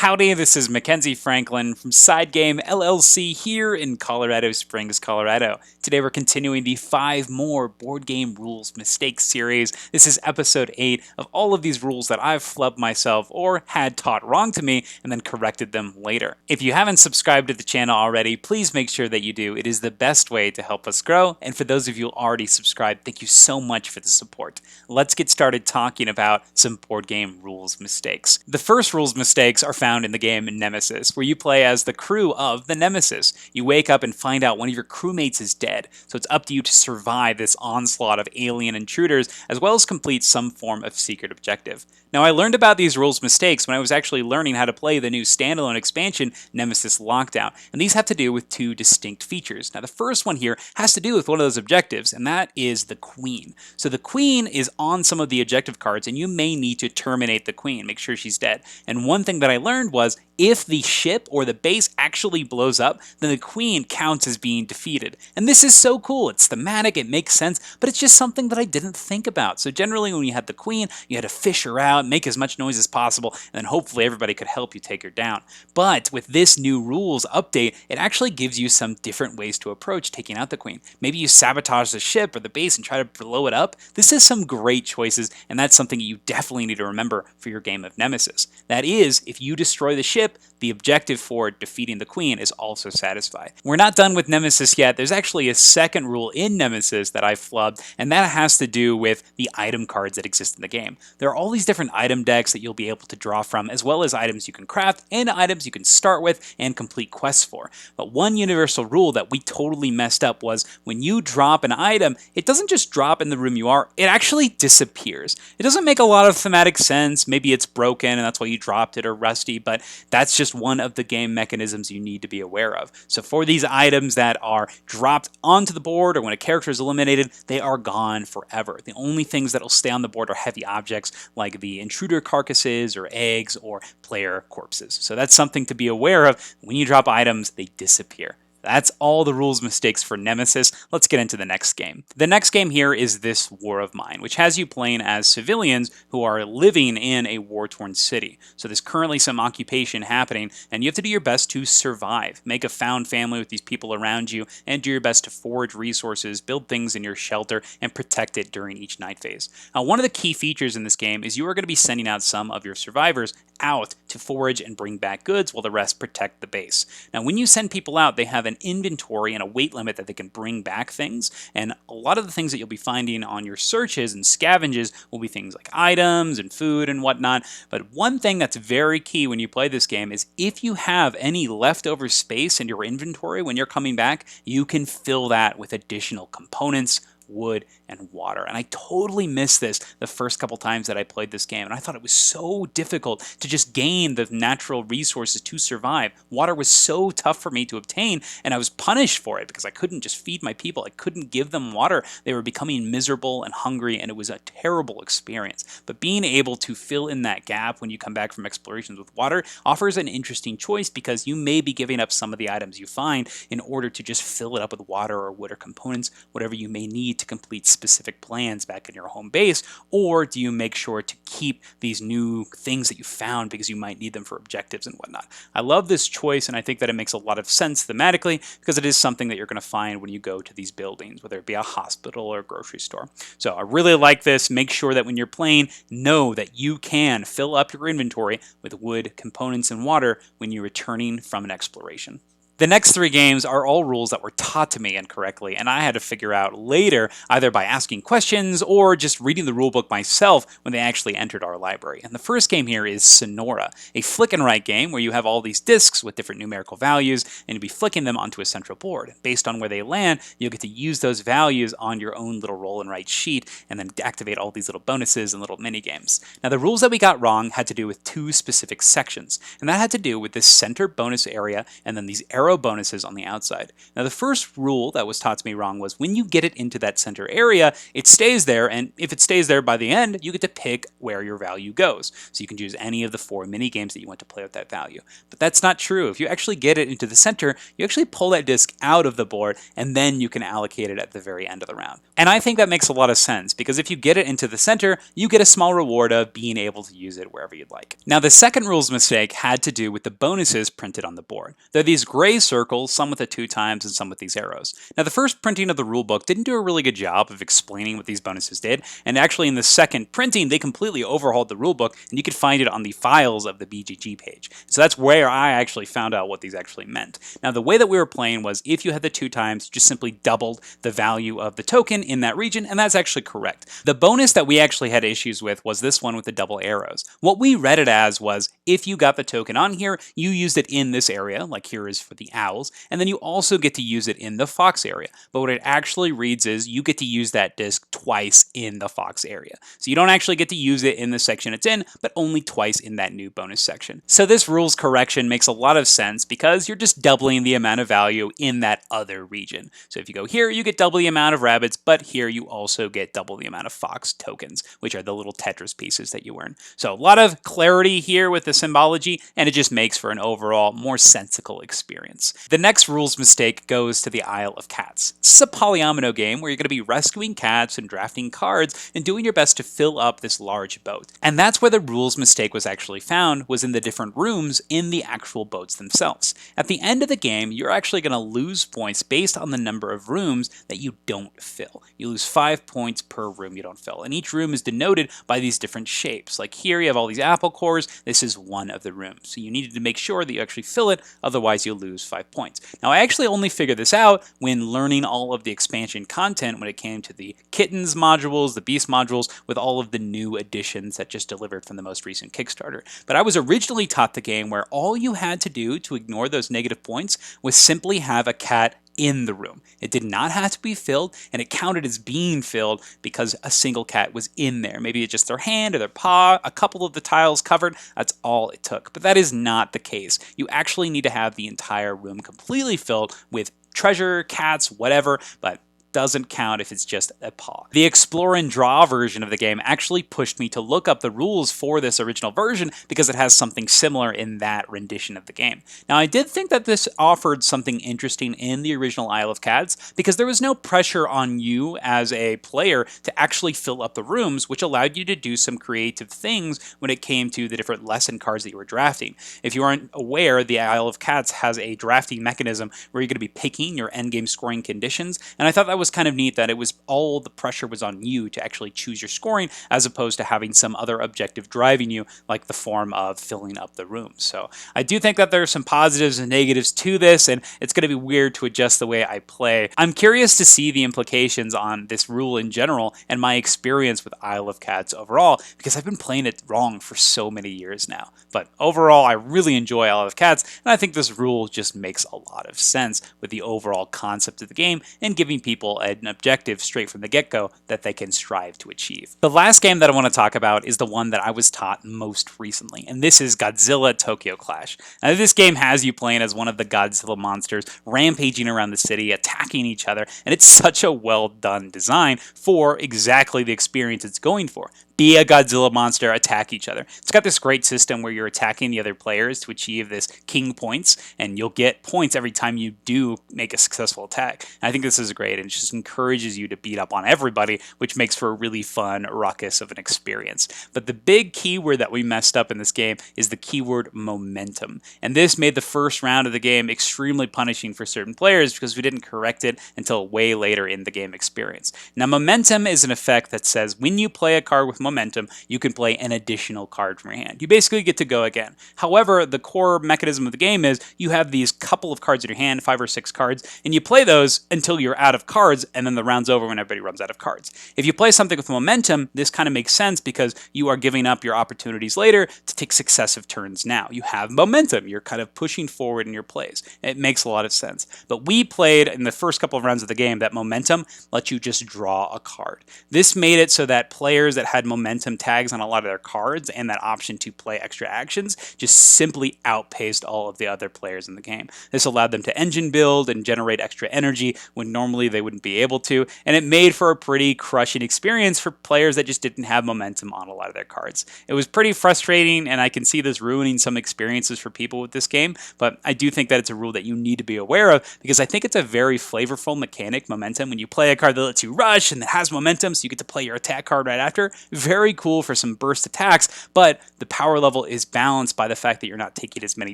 Howdy, this is Mackenzie Franklin from SideGame LLC here in Colorado Springs, Colorado. Today we're continuing the 5 more board game rules mistakes series. This is episode 8 of all of these rules that I've flubbed myself or had taught wrong to me and then corrected them later. If you haven't subscribed to the channel already, please make sure that you do. It is the best way to help us grow. And for those of you already subscribed, thank you so much for the support. Let's get started talking about some board game rules mistakes. The first rules mistakes are found in the game Nemesis, where you play as the crew of the Nemesis. You wake up and find out one of your crewmates is dead, so it's up to you to survive this onslaught of alien intruders, as well as complete some form of secret objective. Now, I learned about these rules mistakes when I was actually learning how to play the new standalone expansion, Nemesis Lockdown, and these have to do with 2 distinct features. Now, the first one here has to do with one of those objectives, and that is the Queen. So the Queen is on some of the objective cards, and you may need to terminate the Queen, make sure she's dead. And one thing that I learned was, if the ship or the base actually blows up, then the Queen counts as being defeated. And this is so cool. It's thematic, it makes sense, but it's just something that I didn't think about. So generally when you had the Queen, you had to fish her out, make as much noise as possible, and then hopefully everybody could help you take her down. But with this new rules update, it actually gives you some different ways to approach taking out the Queen. Maybe you sabotage the ship or the base and try to blow it up. This is some great choices, and that's something you definitely need to remember for your game of Nemesis. That is, if you destroy the ship, the objective for defeating the Queen is also satisfied. We're not done with Nemesis yet. There's actually a second rule in Nemesis that I flubbed, and that has to do with the item cards that exist in the game. There are all these different item decks that you'll be able to draw from, as well as items you can craft and items you can start with and complete quests for. But one universal rule that we totally messed up was when you drop an item, it doesn't just drop in the room you are, it actually disappears. It doesn't make a lot of thematic sense. Maybe it's broken and that's why you dropped it, or rusty, but that's just one of the game mechanisms you need to be aware of. So for these items that are dropped onto the board or when a character is eliminated, they are gone forever. The only things that will stay on the board are heavy objects like the intruder carcasses or eggs or player corpses. So that's something to be aware of. When you drop items, they disappear. That's all the rules mistakes for Nemesis. Let's get into the next game. The next game here is This War of Mine, which has you playing as civilians who are living in a war-torn city. So there's currently some occupation happening, and you have to do your best to survive. Make a found family with these people around you, and do your best to forage resources, build things in your shelter, and protect it during each night phase. Now, one of the key features in this game is you are going to be sending out some of your survivors out to forage and bring back goods while the rest protect the base. Now, when you send people out, they have an inventory and a weight limit that they can bring back things, and a lot of the things that you'll be finding on your searches and scavenges will be things like items and food and whatnot. But one thing that's very key when you play this game is if you have any leftover space in your inventory when you're coming back, you can fill that with additional components, wood, and water. And I totally missed this the first couple times that I played this game, and I thought it was so difficult to just gain the natural resources to survive. Water was so tough for me to obtain, and I was punished for it because I couldn't just feed my people. I couldn't give them water. They were becoming miserable and hungry, and it was a terrible experience. But being able to fill in that gap when you come back from explorations with water offers an interesting choice, because you may be giving up some of the items you find in order to just fill it up with water or wood or components, whatever you may need to complete specific plans back in your home base. Or do you make sure to keep these new things that you found because you might need them for objectives and whatnot? I love this choice, and I think that it makes a lot of sense thematically, because it is something that you're going to find when you go to these buildings, whether it be a hospital or a grocery store. So I really like this. Make sure that when you're playing, know that you can fill up your inventory with wood, components, and water when you're returning from an exploration. The next 3 games are all rules that were taught to me incorrectly, and I had to figure out later, either by asking questions or just reading the rulebook myself when they actually entered our library. And the first game here is Sonora, a flick and write game where you have all these discs with different numerical values, and you'll be flicking them onto a central board. Based on where they land, you'll get to use those values on your own little roll and write sheet, and then activate all these little bonuses and little mini games. Now, the rules that we got wrong had to do with 2 specific sections, and that had to do with this center bonus area and then these arrows arrow bonuses on the outside. Now, the first rule that was taught to me wrong was when you get it into that center area, it stays there, and if it stays there by the end, you get to pick where your value goes. So you can choose any of the 4 mini games that you want to play with that value. But that's not true. If you actually get it into the center, you actually pull that disc out of the board, and then you can allocate it at the very end of the round. And I think that makes a lot of sense, because if you get it into the center, you get a small reward of being able to use it wherever you'd like. Now, the second rules mistake had to do with the bonuses printed on the board. They're these gray circles, some with the 2 times and some with these arrows. Now, the first printing of the rulebook didn't do a really good job of explaining what these bonuses did, and actually in the second printing, they completely overhauled the rulebook, and you could find it on the files of the BGG page. So that's where I actually found out what these actually meant. Now, the way that we were playing was if you had the 2 times, you just simply doubled the value of the token in that region, and that's actually correct. The bonus that we actually had issues with was this one with the double arrows. What we read it as was if you got the token on here, you used it in this area, like here is for the owls, and then you also get to use it in the fox area. But what it actually reads is you get to use that disc twice in the fox area. So you don't actually get to use it in the section it's in, but only twice in that new bonus section. So this rules correction makes a lot of sense because you're just doubling the amount of value in that other region. So if you go here, you get double the amount of rabbits, but here you also get double the amount of fox tokens, which are the little Tetris pieces that you earn. So a lot of clarity here with the symbology, and it just makes for an overall more sensical experience. The next rules mistake goes to the Isle of Cats. This is a polyomino game where you're going to be rescuing cats and drafting cards and doing your best to fill up this large boat. And that's where the rules mistake was actually found, was in the different rooms in the actual boats themselves. At the end of the game, you're actually going to lose points based on the number of rooms that you don't fill. You lose 5 points per room you don't fill, and each room is denoted by these different shapes. Like here you have all these apple cores, this is one of the rooms. So you needed to make sure that you actually fill it, otherwise you'll lose 5 points. Now I actually only figured this out when learning all of the expansion content when it came to the kittens modules, the beast modules, with all of the new additions that just delivered from the most recent Kickstarter. But I was originally taught the game where all you had to do to ignore those negative points was simply have a cat in the room. It did not have to be filled, and it counted as being filled because a single cat was in there. Maybe it's just their hand or their paw, a couple of the tiles covered, that's all it took. But that is not the case. You actually need to have the entire room completely filled with treasure, cats, whatever, but doesn't count if it's just a paw. The explore and draw version of the game actually pushed me to look up the rules for this original version because it has something similar in that rendition of the game. Now, I did think that this offered something interesting in the original Isle of Cats because there was no pressure on you as a player to actually fill up the rooms, which allowed you to do some creative things when it came to the different lesson cards that you were drafting. If you aren't aware, the Isle of Cats has a drafting mechanism where you're going to be picking your endgame scoring conditions, and I thought that was kind of neat that it was all the pressure was on you to actually choose your scoring as opposed to having some other objective driving you, like the form of filling up the room. So I do think that there are some positives and negatives to this, and it's going to be weird to adjust the way I play. I'm curious to see the implications on this rule in general and my experience with Isle of Cats overall, because I've been playing it wrong for so many years now. But overall, I really enjoy Isle of Cats, and I think this rule just makes a lot of sense with the overall concept of the game and giving people an objective straight from the get-go that they can strive to achieve. The last game that I want to talk about is the one that I was taught most recently, and this is Godzilla Tokyo Clash. Now, this game has you playing as one of the Godzilla monsters, rampaging around the city, attacking each other, and it's such a well-done design for exactly the experience it's going for. Be a Godzilla monster, attack each other. It's got this great system where you're attacking the other players to achieve this king points, and you'll get points every time you do make a successful attack. And I think this is great, and it just encourages you to beat up on everybody, which makes for a really fun ruckus of an experience. But the big keyword that we messed up in this game is the keyword momentum. And this made the first round of the game extremely punishing for certain players because we didn't correct it until way later in the game experience. Now, momentum is an effect that says when you play a card with momentum, you can play an additional card from your hand. You basically get to go again. However, the core mechanism of the game is you have these couple of cards in your hand, 5 or 6 cards, and you play those until you're out of cards, and then the round's over when everybody runs out of cards. If you play something with momentum, this kind of makes sense because you are giving up your opportunities later to take successive turns now. You have momentum. You're kind of pushing forward in your plays. It makes a lot of sense. But we played in the first couple of rounds of the game that momentum lets you just draw a card. This made it so that players that had momentum tags on a lot of their cards and that option to play extra actions just simply outpaced all of the other players in the game. This allowed them to engine build and generate extra energy when normally they wouldn't be able to, and it made for a pretty crushing experience for players that just didn't have momentum on a lot of their cards. It was pretty frustrating, and I can see this ruining some experiences for people with this game, but I do think that it's a rule that you need to be aware of because I think it's a very flavorful mechanic, momentum. When you play a card that lets you rush and that has momentum, so you get to play your attack card right after, very cool for some burst attacks, but the power level is balanced by the fact that you're not taking as many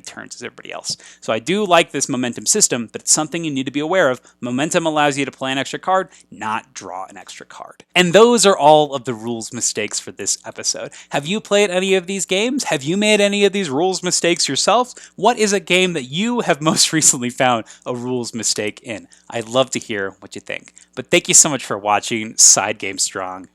turns as everybody else. So I do like this momentum system, but it's something you need to be aware of. Momentum allows you to play an extra card, not draw an extra card. And those are all of the rules mistakes for this episode. Have you played any of these games? Have you made any of these rules mistakes yourself? What is a game that you have most recently found a rules mistake in? I'd love to hear what you think. But thank you so much for watching Side Game Strong.